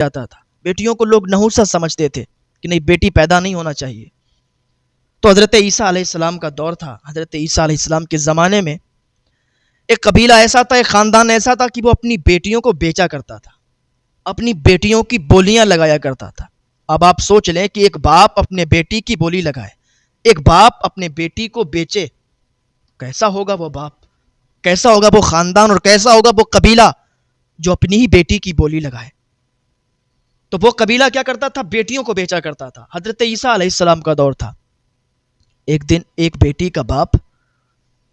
جاتا تھا. بیٹیوں کو لوگ نحوست سمجھتے تھے کہ نہیں بیٹی پیدا نہیں ہونا چاہیے. تو حضرت عیسیٰ علیہ السلام کا دور تھا. حضرت عیسیٰ علیہ السلام کے زمانے میں ایک قبیلہ ایسا تھا, ایک خاندان ایسا تھا کہ وہ اپنی بیٹیوں کو بیچا کرتا تھا, اپنی بیٹیوں کی بولیاں لگایا کرتا تھا. اب آپ سوچ لیں کہ ایک باپ اپنے بیٹی کی بولی لگائے, ایک باپ اپنے بیٹی کو بیچے, کیسا ہوگا وہ باپ, کیسا ہوگا وہ خاندان, اور کیسا ہوگا وہ قبیلہ جو اپنی ہی بیٹی کی بولی لگائے. تو وہ قبیلہ کیا کرتا تھا, بیٹیوں کو بیچا کرتا تھا. حضرت عیسیٰ علیہ السلام کا دور تھا. ایک دن ایک بیٹی کا باپ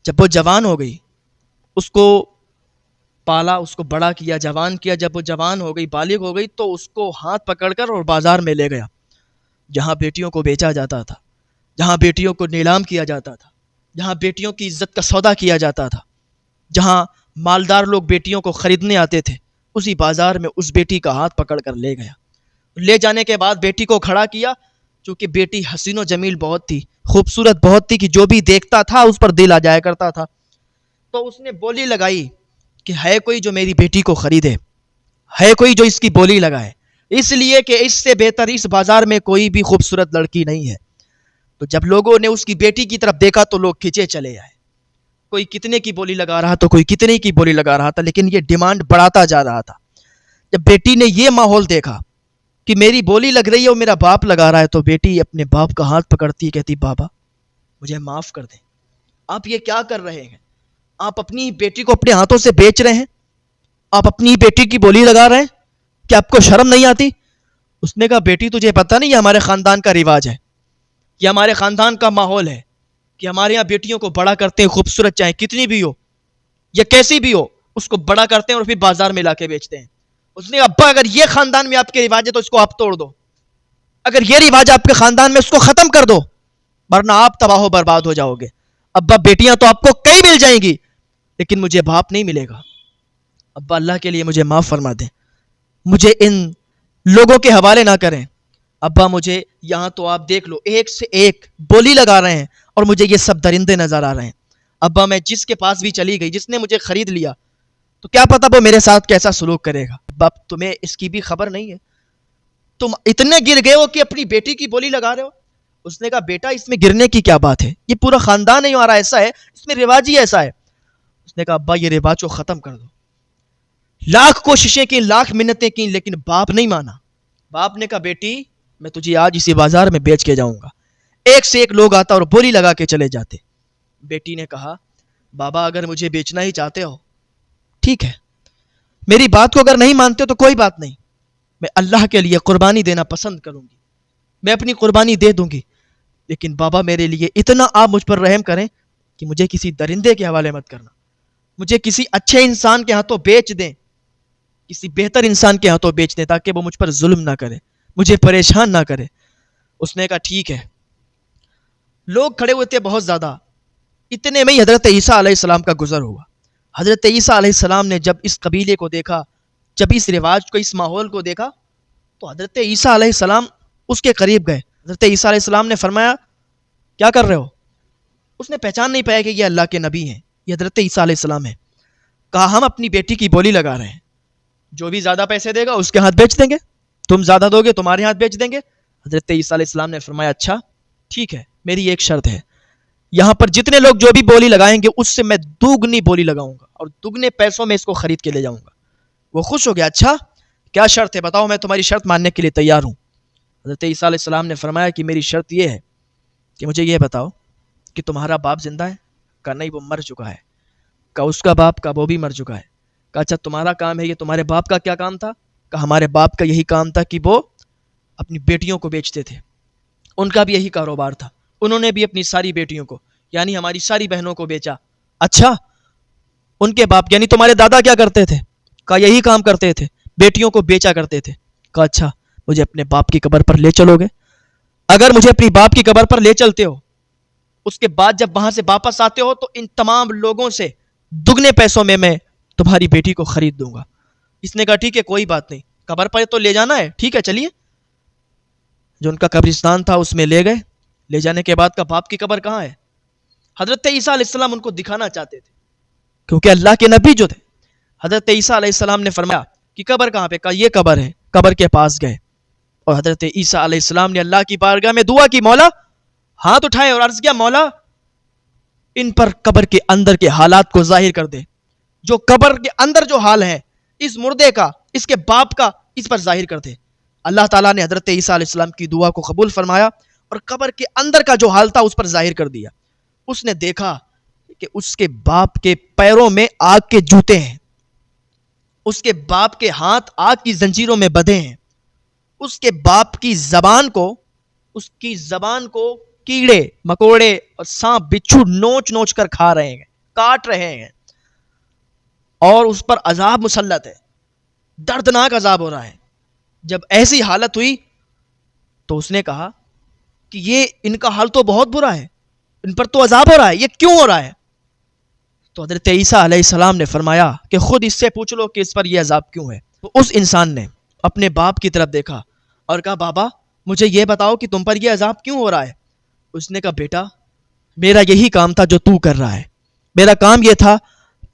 جب وہ جوان ہو گئی, اس کو پالا, اس کو بڑا کیا, جوان کیا. جب وہ جوان ہو گئی, بالغ ہو گئی, تو اس کو ہاتھ پکڑ کر اور بازار میں لے گیا, جہاں بیٹیوں کو بیچا جاتا تھا, جہاں بیٹیوں کو نیلام کیا جاتا تھا, جہاں بیٹیوں کی عزت کا سودا کیا جاتا تھا, جہاں مالدار لوگ بیٹیوں کو خریدنے آتے تھے. اسی بازار میں اس بیٹی کا ہاتھ پکڑ کر لے گیا. لے جانے کے بعد بیٹی کو کھڑا کیا, چونکہ بیٹی حسین و جمیل بہت تھی, خوبصورت بہت تھی, کہ جو بھی دیکھتا تھا اس پر دل آ جایا کرتا تھا. تو اس نے بولی لگائی کہ ہے کوئی جو میری بیٹی کو خریدے, ہے کوئی جو اس کی بولی لگائے, اس لیے کہ اس سے بہتر اس بازار میں کوئی بھی خوبصورت لڑکی نہیں ہے. تو جب لوگوں نے اس کی بیٹی کی طرف دیکھا تو لوگ کھچے چلے آئے. کوئی کتنے کی بولی لگا رہا تو کوئی کتنے کی بولی لگا رہا تھا, لیکن یہ ڈیمانڈ بڑھاتا جا رہا تھا. جب بیٹی نے یہ ماحول دیکھا کہ میری بولی لگ رہی ہے اور میرا باپ لگا رہا ہے, تو بیٹی اپنے باپ کا ہاتھ پکڑتی, کہتی بابا مجھے معاف کر دیں, آپ یہ کیا کر رہے ہیں, آپ اپنی بیٹی کو اپنے ہاتھوں سے بیچ رہے ہیں, آپ اپنی بیٹی کی بولی لگا رہے ہیں, کہ آپ کو شرم نہیں آتی؟ اس نے کہا بیٹی تجھے پتہ نہیں, یہ ہمارے خاندان کا رواج ہے, یہ ہمارے خاندان کا ماحول ہے کہ ہمارے یہاں بیٹیوں کو بڑا کرتے ہیں, خوبصورت چاہے کتنی بھی ہو یا کیسی بھی ہو, اس کو بڑا کرتے ہیں اور پھر بازار میں لا کے بیچتے ہیں. اس نے کہا ابا اگر یہ خاندان میں آپ کے رواج ہے تو اس کو آپ توڑ دو, اگر یہ رواج آپ کے خاندان میں اس کو ختم کر دو, ورنہ آپ تباہ و برباد ہو جاؤ گے. ابا بیٹیاں تو آپ کو کئی مل جائیں گی, لیکن مجھے باپ نہیں ملے گا. ابا اللہ کے لیے مجھے معاف فرما دیں, مجھے ان لوگوں کے حوالے نہ کریں. ابا مجھے یہاں تو آپ دیکھ لو ایک سے ایک بولی لگا رہے ہیں اور مجھے یہ سب درندے نظر آ رہے ہیں. ابا میں جس کے پاس بھی چلی گئی, جس نے مجھے خرید لیا, تو کیا پتا وہ میرے ساتھ کیسا سلوک کرے گا. ابا تمہیں اس کی بھی خبر نہیں ہے, تم اتنے گر گئے ہو کہ اپنی بیٹی کی بولی لگا رہے ہو. اس نے کہا بیٹا اس میں گرنے کی کیا بات ہے, یہ پورا خاندان ہے ہمارا ایسا ہے, اس میں رواج ہی ایسا ہے. اس نے کہا ابا یہ رواج کو ختم کر دو. لاکھ کوششیں کی, لاکھ منتیں کی, لیکن باپ نہیں مانا. باپ نے کہا بیٹی میں تجھے آج اسی بازار میں بیچ کے جاؤں گا. ایک سے ایک لوگ آتا اور بولی لگا کے چلے جاتے. بیٹی نے کہا بابا اگر مجھے بیچنا ہی چاہتے ہو ٹھیک ہے, میری بات کو اگر نہیں مانتے تو کوئی بات نہیں, میں اللہ کے لیے قربانی دینا پسند کروں گی, میں اپنی قربانی دے دوں گی. لیکن بابا میرے لیے اتنا آپ مجھ پر رحم کریں کہ مجھے کسی درندے کے حوالے مت کرنا, مجھے کسی اچھے انسان کے ہاتھوں بیچ دیں, کسی بہتر انسان کے ہاتھوں بیچ دیں, تاکہ وہ مجھ پر ظلم نہ کرے, مجھے پریشان نہ کرے. اس نے کہا ٹھیک ہے. لوگ کھڑے ہوئے تھے بہت زیادہ, اتنے میں ہی حضرت عیسیٰ علیہ السلام کا گزر ہوا. حضرت عیسیٰ علیہ السلام نے جب اس قبیلے کو دیکھا, جب اس رواج کو, اس ماحول کو دیکھا, تو حضرت عیسیٰ علیہ السلام اس کے قریب گئے. حضرت عیسیٰ علیہ السلام نے فرمایا کیا کر رہے ہو؟ اس نے پہچان نہیں پایا کہ یہ اللہ کے نبی ہیں, یہ حضرت عیسیٰ علیہ السلام ہیں. کہا ہم اپنی بیٹی کی بولی لگا رہے ہیں, جو بھی زیادہ پیسے دے گا اس کے ہاتھ بیچ دیں گے, تم زیادہ دو گے تمہارے ہاتھ بیچ دیں گے. حضرت عیسیٰ علیہ السلام نے فرمایا اچھا ٹھیک ہے, میری ایک شرط ہے, یہاں پر جتنے لوگ جو بھی بولی لگائیں گے اس سے میں دوگنی بولی لگاؤں گا اور دگنے پیسوں میں اس کو خرید کے لے جاؤں گا. وہ خوش ہو گیا, اچھا کیا شرط ہے بتاؤ, میں تمہاری شرط ماننے کے لیے تیار ہوں. حضرت عیسیٰ علیہ السلام نے فرمایا کہ میری شرط یہ ہے کہ مجھے یہ بتاؤ کہ تمہارا باپ زندہ ہے؟ کہا نہیں وہ مر چکا ہے. کہا اس کا باپ؟ کہا وہ بھی مر چکا ہے. کہا اچھا تمہارا کام ہے یہ, تمہارے باپ کا کیا کام تھا؟ کہا ہمارے باپ کا یہی کام تھا کہ وہ اپنی بیٹیوں کو بیچتے تھے, ان کا بھی یہی کاروبار تھا, انہوں نے بھی اپنی ساری بیٹیوں کو یعنی ہماری ساری بہنوں کو بیچا. اچھا ان کے باپ یعنی تمہارے دادا کیا کرتے تھے؟ کہا یہی کام کرتے تھے, بیٹیوں کو بیچا کرتے تھے. کہا اچھا مجھے اپنے باپ کی قبر پر لے چلو گے؟ اگر مجھے اپنی باپ کی قبر پر لے چلتے ہو, اس کے بعد جب وہاں سے واپس آتے ہو تو ان تمام لوگوں سے دگنے پیسوں میں تمہاری بیٹی کو خرید دوں گا. اس نے کہا ٹھیک ہے کوئی بات نہیں, قبر پر تو لے جانا ہے, ٹھیک ہے چلیے. جو ان کا قبرستان تھا اس میں لے گئے. لے جانے کے بعد کا باپ کی قبر کہاں ہے؟ حضرت عیسیٰ علیہ السلام ان کو دکھانا چاہتے تھے, کیونکہ اللہ کے نبی جو تھے. حضرت عیسیٰ علیہ السلام نے فرمایا کہ قبر کہاں پہ؟ کہا یہ قبر ہے. قبر کے پاس گئے اور حضرت عیسیٰ علیہ السلام نے اللہ کی بارگاہ میں دعا کی. مولا، ہاتھ اٹھائے اور عرض کیا، مولا ان پر قبر کے اندر کے حالات کو ظاہر کر دے. جو قبر کے اندر جو حال ہے اس مردے کا، اس کے باپ کا، اس پر ظاہر کر دے. اللہ تعالیٰ نے حضرت عیسیٰ علیہ السلام کی دعا کو قبول فرمایا اور قبر کے اندر کا جو حال تھا اس پر ظاہر کر دیا. اس نے دیکھا کہ اس کے باپ کے پیروں میں آگ کے جوتے ہیں، اس کے باپ کے ہاتھ آگ کی زنجیروں میں بندھے ہیں، اس کے باپ کی زبان کو کیڑے مکوڑے اور سانپ بچھو نوچ نوچ کر کھا رہے ہیں، کاٹ رہے ہیں، اور اس پر عذاب مسلط ہے، دردناک عذاب ہو رہا ہے. جب ایسی حالت ہوئی تو اس نے کہا کہ یہ ان کا حال تو بہت برا ہے، ان پر تو عذاب ہو رہا ہے، یہ کیوں ہو رہا ہے؟ تو حضرت عیسیٰ علیہ السلام نے فرمایا کہ خود اس سے پوچھ لو کہ اس پر یہ عذاب کیوں ہے. تو اس انسان نے اپنے باپ کی طرف دیکھا اور کہا، بابا مجھے یہ بتاؤ کہ تم پر یہ عذاب کیوں ہو رہا ہے؟ اس نے کہا، بیٹا میرا یہی کام تھا جو تو کر رہا ہے. میرا کام یہ تھا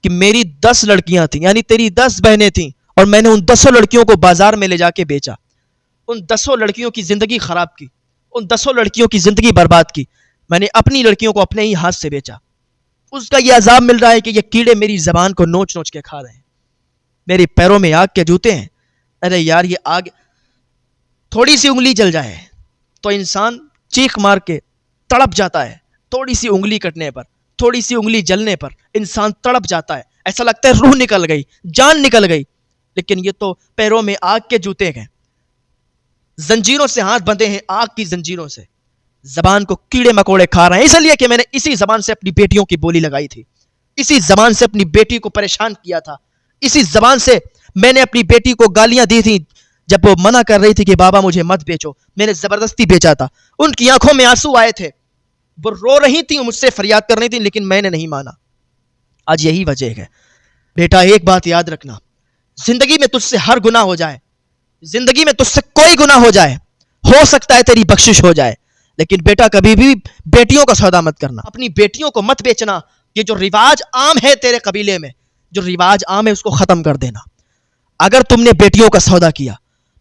کہ میری 10 لڑکیاں تھیں، یعنی تیری 10 بہنیں تھیں، اور میں نے ان 10 لڑکیوں کو بازار میں لے جا کے بیچا. ان 10 لڑکیوں کی زندگی خراب کی، ان 10 لڑکیوں کی زندگی برباد کی. میں نے اپنی لڑکیوں کو اپنے ہی ہاتھ سے بیچا. اس کا یہ عذاب مل رہا ہے کہ یہ کیڑے میری زبان کو نوچ نوچ کے کھا رہے ہیں، میرے پیروں میں آگ کے جوتے ہیں. ارے یار، یہ آگ تھوڑی سی انگلی جل جائے تو انسان چیخ مار کے تڑپ جاتا ہے. تھوڑی سی انگلی کٹنے پر، تھوڑی سی انگلی جلنے پر انسان تڑپ جاتا ہے. ایسا لگتا ہے روح نکل گئی، جان نکل گئی. لیکن یہ تو پیروں میں آگ کے جوتے ہیں، زنجیروں سے ہاتھ بندھے ہیں، آگ کی زنجیروں سے، زبان کو کیڑے مکوڑے کھا رہے ہیں. اس لیے کہ میں نے اسی زبان سے اپنی بیٹیوں کی بولی لگائی تھی، اسی زبان سے اپنی بیٹی کو پریشان کیا تھا، اسی زبان سے میں نے اپنی بیٹی کو گالیاں دی تھی جب وہ منع کر رہی تھی کہ بابا مجھے مت بیچو. میں نے زبردستی بیچا تھا. ان کی آنکھوں میں آنسو آئے تھے، وہ رو رہی تھیں، مجھ سے فریاد کر رہی تھیں، لیکن میں نے نہیں مانا. آج یہی وجہ ہے. بیٹا ایک بات یاد رکھنا، زندگی میں تجھ سے ہر گناہ ہو جائے، زندگی میں تجھ سے کوئی گناہ ہو سکتا ہے تیری بخشش ہو جائے، لیکن بیٹا کبھی بھی بیٹیوں کا سودا مت کرنا، اپنی بیٹیوں کو مت بیچنا. یہ جو رواج عام ہے تیرے قبیلے میں، جو رواج عام ہے اس کو ختم کر دینا. اگر تم نے بیٹیوں کا سودا کیا،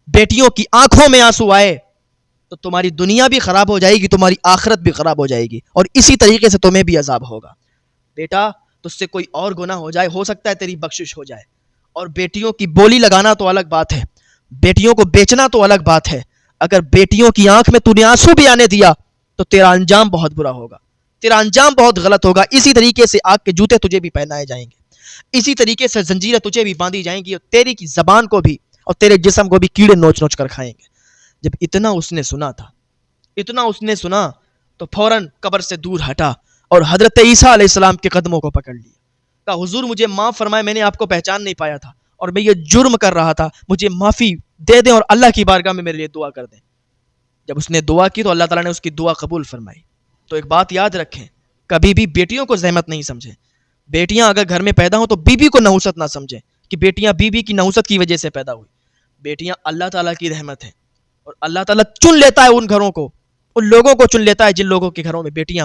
بیٹیوں کی آنکھوں میں آنسو آئے، تو تمہاری دنیا بھی خراب ہو جائے گی، تمہاری آخرت بھی خراب ہو جائے گی، اور اسی طریقے سے تمہیں بھی عذاب ہوگا. بیٹا تجھ سے کوئی اور گناہ ہو جائے، ہو سکتا ہے تیری بخشش ہو جائے. اور بیٹیوں کی بولی لگانا تو الگ بات ہے، بیٹیوں کو بیچنا تو الگ بات ہے. اگر بیٹیوں کی آنکھ میں تو نے آنسو بھی آنے دیا تو تیرا انجام بہت برا ہوگا، تیرا انجام بہت غلط ہوگا. اسی طریقے سے آگ کے جوتے تجھے بھی پہنائے جائیں گے، اسی طریقے سے زنجیریں تجھے بھی باندھی جائیں گی، اور تیری کی زبان کو بھی اور تیرے جسم کو بھی کیڑے نوچ نوچ کر کھائیں گے. جب اتنا اس نے سنا تھا، اتنا اس نے سنا تو فوراً قبر سے دور ہٹا اور حضرت عیسیٰ علیہ السلام کے قدموں کو پکڑ لیا. کہا، حضور مجھے معاف فرمائے، میں نے آپ کو پہچان نہیں پایا تھا اور میں یہ جرم کر رہا تھا، مجھے معافی دے دیں اور اللہ کی بارگاہ میں میرے لیے دعا کر دیں. جب اس نے دعا کی تو اللہ تعالیٰ نے اس کی دعا قبول فرمائی. تو ایک بات یاد رکھیں، کبھی بھی بیٹیوں کو زحمت نہیں سمجھیں. بیٹیاں اگر گھر میں پیدا ہوں تو بیوی کو نحوست نہ سمجھیں کہ بیٹیاں بیوی کی نحوست کی وجہ سے پیدا ہوئی. بیٹیاں اللہ تعالیٰ کی رحمت ہیں، اور اللہ تعالیٰ چن لیتا ہے ان گھروں کو، ان لوگوں کو چن لیتا ہے جن لوگوں کے گھروں میں بیٹیاں